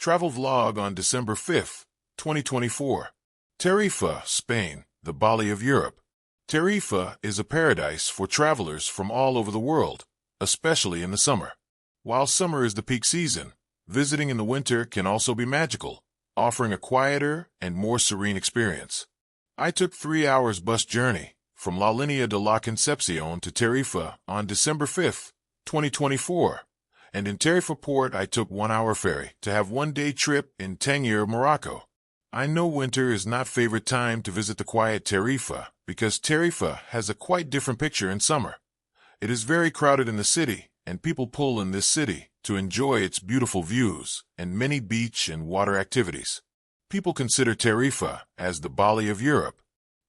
Travel vlog on December 5th, 2024. Tarifa, Spain, the Bali of Europe. Tarifa is a paradise for travelers from all over the world, especially in the summer. While summer is the peak season, visiting in the winter can also be magical, offering a quieter and more serene experience. I took 3 hours bus journey from La Linea de la Concepcion to Tarifa on December 5th, 2024. And in Tarifa port I took 1 hour ferry to have 1 day trip in Tangier of Morocco. I know winter is not favorite time to visit the quiet Tarifa because Tarifa has a quite different picture in summer. It is very crowded in the city, and people pull in this city to enjoy its beautiful views and many beach and water activities. People consider Tarifa as the Bali of Europe.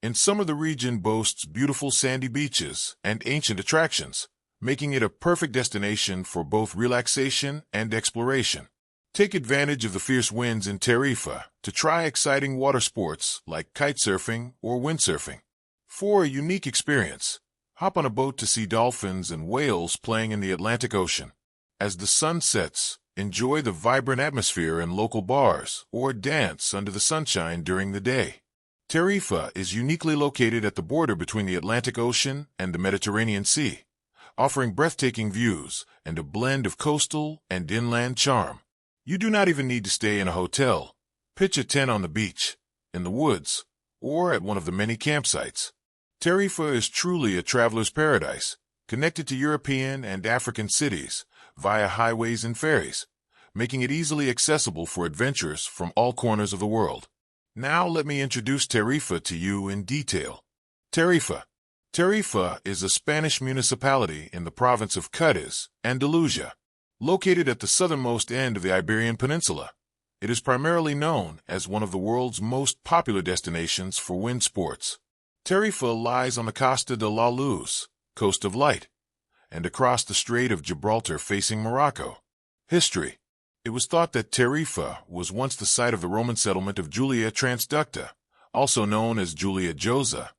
In summer the region boasts beautiful sandy beaches and ancient attractions, making it a perfect destination for both relaxation and exploration. Take advantage of the fierce winds in Tarifa to try exciting water sports like kitesurfing or windsurfing. For a unique experience, hop on a boat to see dolphins and whales playing in the Atlantic Ocean. As the sun sets, enjoy the vibrant atmosphere in local bars or dance under the sunshine during the day. Tarifa is uniquely located at the border between the Atlantic Ocean and the Mediterranean Sea, offering breathtaking views and a blend of coastal and inland charm. You do not even need to stay in a hotel. Pitch a tent on the beach, in the woods, or at one of the many campsites. Tarifa is truly a traveler's paradise, connected to European and African cities via highways and ferries, making it easily accessible for adventurers from all corners of the world. Now let me introduce Tarifa to you in detail. Tarifa. Tarifa is a Spanish municipality in the province of Cádiz, Andalusia. Located at the southernmost end of the Iberian Peninsula, it is primarily known as one of the world's most popular destinations for wind sports. Tarifa lies on the Costa de la Luz, Coast of Light, and across the Strait of Gibraltar facing Morocco. History. It was thought that Tarifa was once the site of the Roman settlement of Julia Transducta, also known as Julia Josa,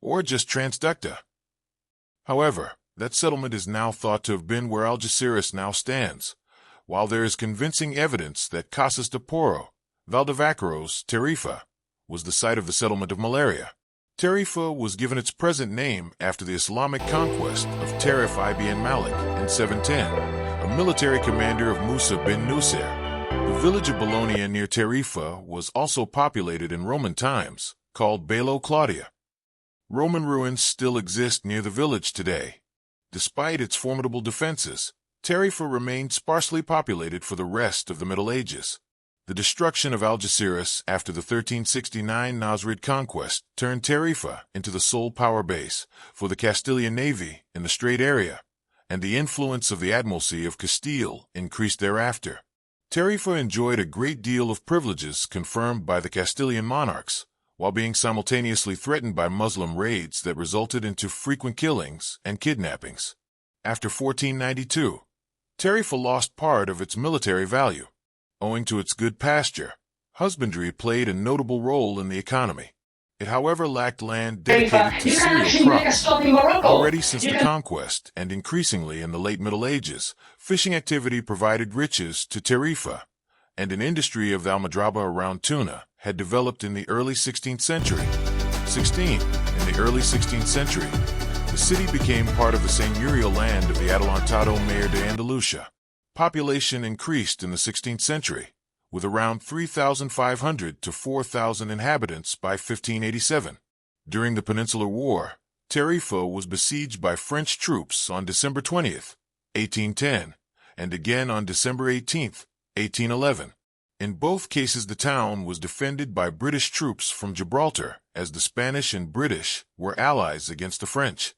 or just Transducta. However, that settlement is now thought to have been where Algeciras now stands, while there is convincing evidence that Casas de Porro, Valdevacros, Tarifa, was the site of the settlement of Malaria. Tarifa was given its present name after the Islamic conquest of Tarif ibn Malik in 710, a military commander of Musa bin Nusair. The village of Bologna near Tarifa was also populated in Roman times, called Bailo Claudia. Roman ruins still exist near the village today. Despite its formidable defenses, Tarifa remained sparsely populated for the rest of the Middle Ages. The destruction of Algeciras after the 1369 Nasrid conquest turned Tarifa into the sole power base for the Castilian navy in the Strait area, and the influence of the Admiralty of Castile increased thereafter. Tarifa enjoyed a great deal of privileges confirmed by the Castilian monarchs, while being simultaneously threatened by Muslim raids that resulted into frequent killings and kidnappings. After 1492, Tarifa lost part of its military value. Owing to its good pasture, husbandry played a notable role in the economy. It, however, lacked land dedicated to cereal crops. Already since the conquest, and increasingly in the late Middle Ages, fishing activity provided riches to Tarifa, and an industry of the almadraba around tuna had developed in the early 16th century. In the early 16th century, the city became part of the seigneurial land of the Adelantado Mayor de Andalusia. Population increased in the 16th century, with around 3,500 to 4,000 inhabitants by 1587. During the Peninsular War, Tarifa was besieged by French troops on December 20th, 1810, and again on December 18th, 1811. In both cases the town was defended by British troops from Gibraltar, as the Spanish and British were allies against the French.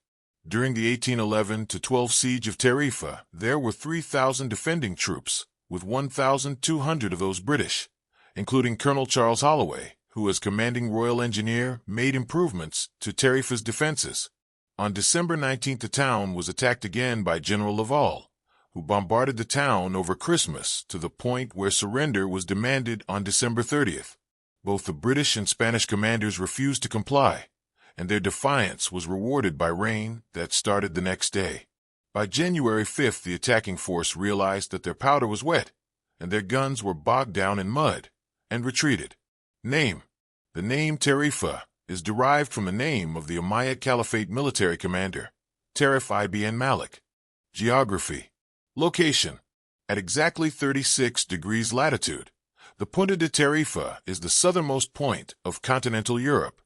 During the 1811-12 siege of Tarifa, there were 3,000 defending troops, with 1,200 of those British, including Colonel Charles Holloway, who as commanding Royal Engineer made improvements to Tarifa's defenses. On December 19th the town was attacked again by General Laval, who bombarded the town over Christmas to the point where surrender was demanded on December 30th. Both the British and Spanish commanders refused to comply, and their defiance was rewarded by rain that started the next day. By January 5th, the attacking force realized that their powder was wet, and their guns were bogged down in mud and retreated. Name. The name Tarifa is derived from the name of the Umayyad Caliphate military commander, Tarif ibn Malik. Geography. Location. At exactly 36 degrees latitude, the Punta de Tarifa is the southernmost point of continental Europe.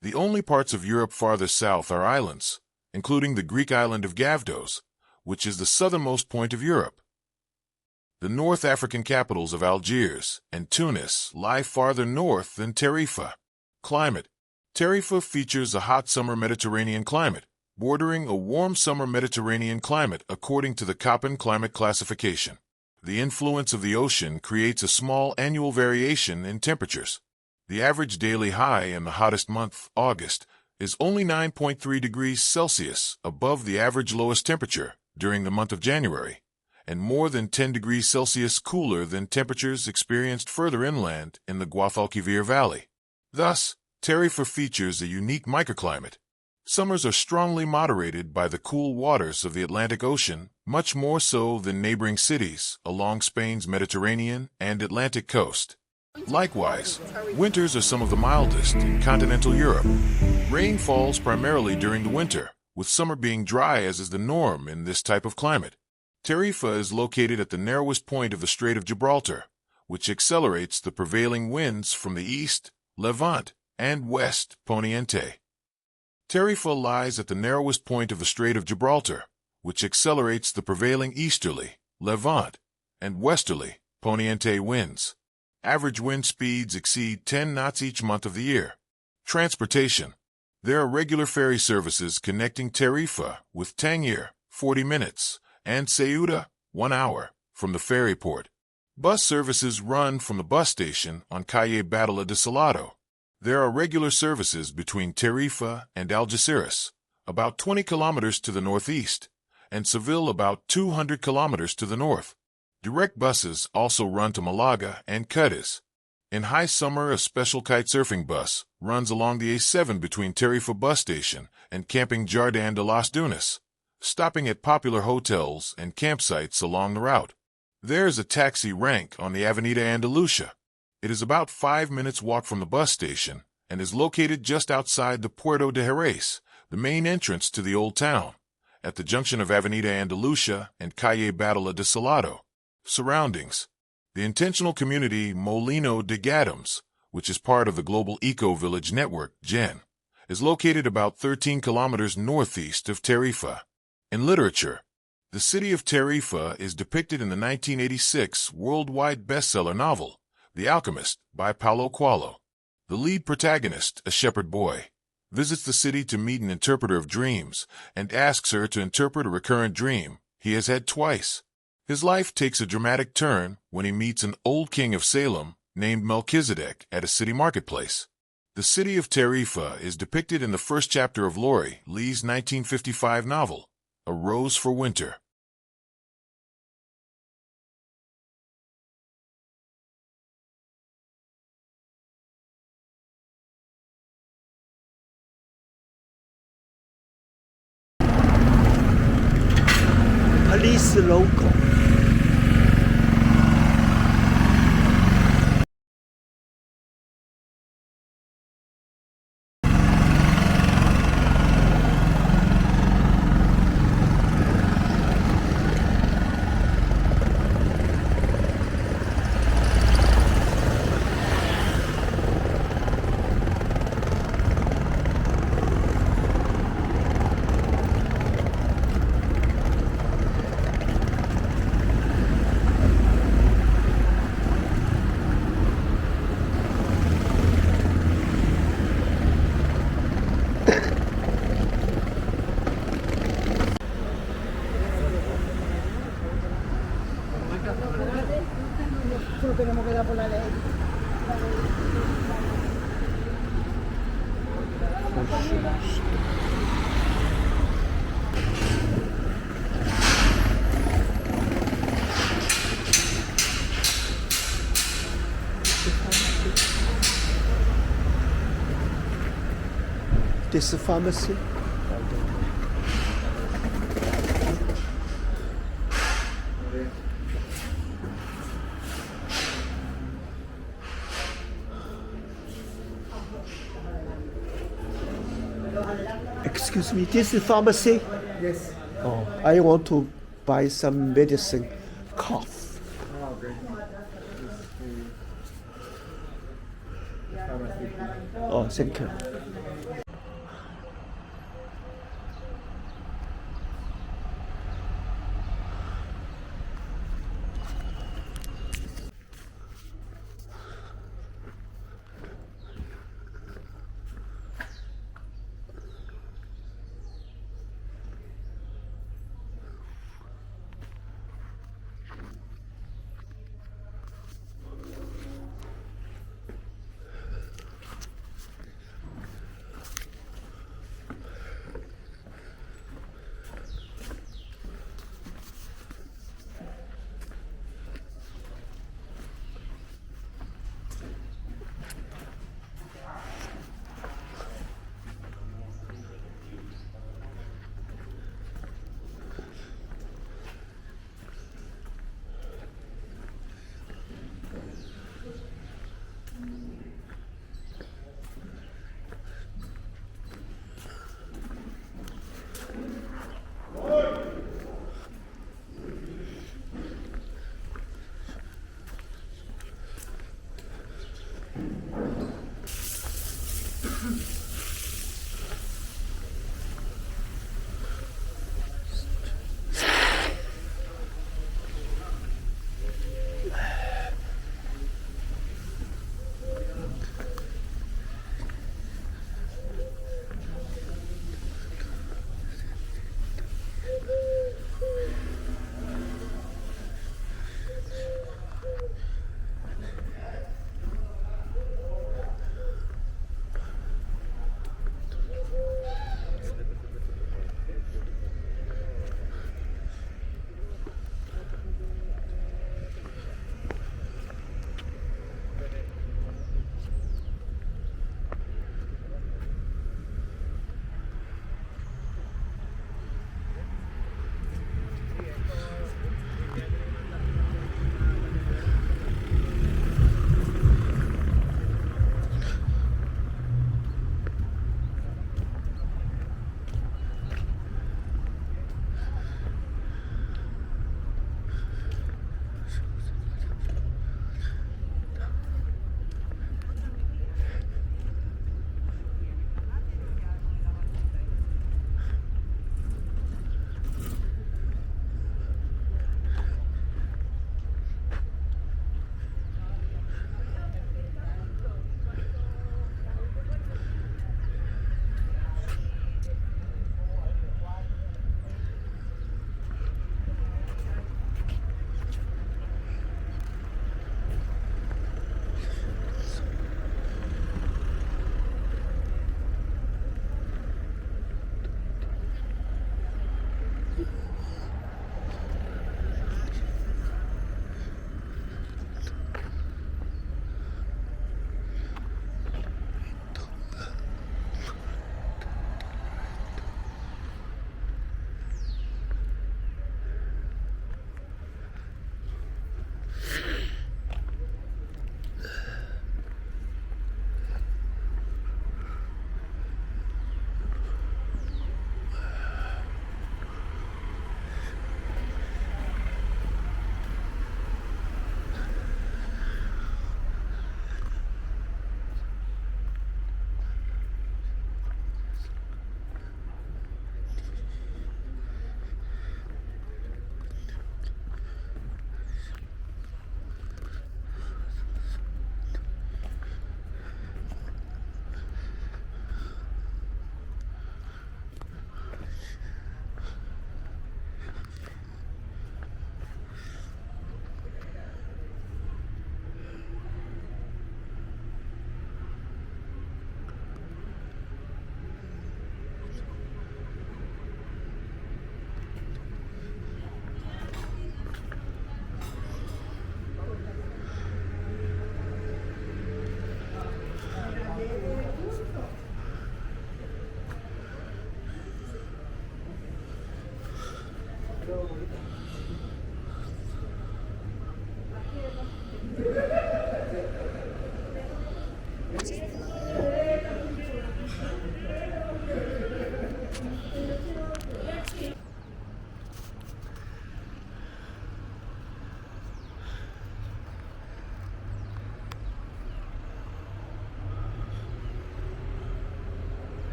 The only parts of Europe farther south are islands, including the Greek island of Gavdos, which is the southernmost point of Europe. The North African capitals of Algiers and Tunis lie farther north than Tarifa. Climate. Tarifa features a hot summer Mediterranean climate, bordering a warm summer Mediterranean climate according to the Köppen climate classification. The influence of the ocean creates a small annual variation in temperatures. The average daily high in the hottest month, August, is only 9.3 degrees Celsius above the average lowest temperature during the month of January, and more than 10 degrees Celsius cooler than temperatures experienced further inland in the Guadalquivir Valley. Thus, Tarifa features a unique microclimate. Summers are strongly moderated by the cool waters of the Atlantic Ocean, much more so than neighboring cities along Spain's Mediterranean and Atlantic coast. Likewise, winters are some of the mildest in continental Europe. Rain falls primarily during the winter, with summer being dry as is the norm in this type of climate. Tarifa is located at the narrowest point of the Strait of Gibraltar, which accelerates the prevailing winds from the east, Levant, and west, Poniente. Tarifa lies at the narrowest point of the Strait of Gibraltar, which accelerates the prevailing easterly, Levant, and westerly, Poniente winds. Average wind speeds exceed 10 knots each month of the year. Transportation. There are regular ferry services connecting Tarifa with Tangier, 40 minutes, and Ceuta, 1 hour, from the ferry port. Bus services run from the bus station on Calle Batalla de Salado. There are regular services between Tarifa and Algeciras, about 20 kilometers to the northeast, and Seville about 200 kilometers to the north. Direct buses also run to Malaga and Cadiz. In high summer, a special kitesurfing bus runs along the A7 between Tarifa bus station and Camping Jardin de las Dunas, stopping at popular hotels and campsites along the route. There is a taxi rank on the Avenida Andalucia. It is about 5 minutes' walk from the bus station and is located just outside the Puerto de Jerez, the main entrance to the Old Town, at the junction of Avenida Andalucia and Calle Batalla de Salado. Surroundings. The intentional community Molino de Gatams, which is part of the global eco-village network, GEN, is located about 13 kilometers northeast of Tarifa. In literature, the city of Tarifa is depicted in the 1986 worldwide bestseller novel, The Alchemist, by Paulo Coelho. The lead protagonist, a shepherd boy, visits the city to meet an interpreter of dreams and asks her to interpret a recurrent dream he has had twice. His life takes a dramatic turn when he meets an old king of Salem named Melchizedek at a city marketplace. The city of Tarifa is depicted in the first chapter of Laurie Lee's 1955 novel, A Rose for Winter. Police local. Tenemos que dar por la ley. This is a pharmacy. Excuse me, this is pharmacy? Yes. Oh, I want to buy some medicine. Cough. Oh, great. This is the pharmacy. Oh, thank you.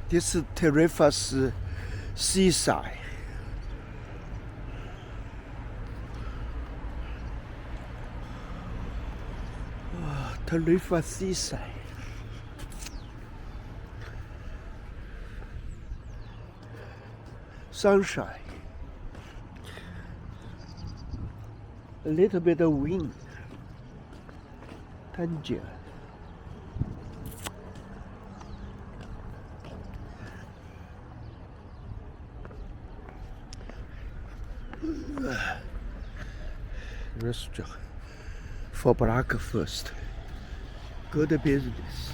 This is Tarifa's seaside. Tarifa seaside. Sunshine. A little bit of wind. Tangier. Restaurant for breakfast. Good business.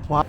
Wow.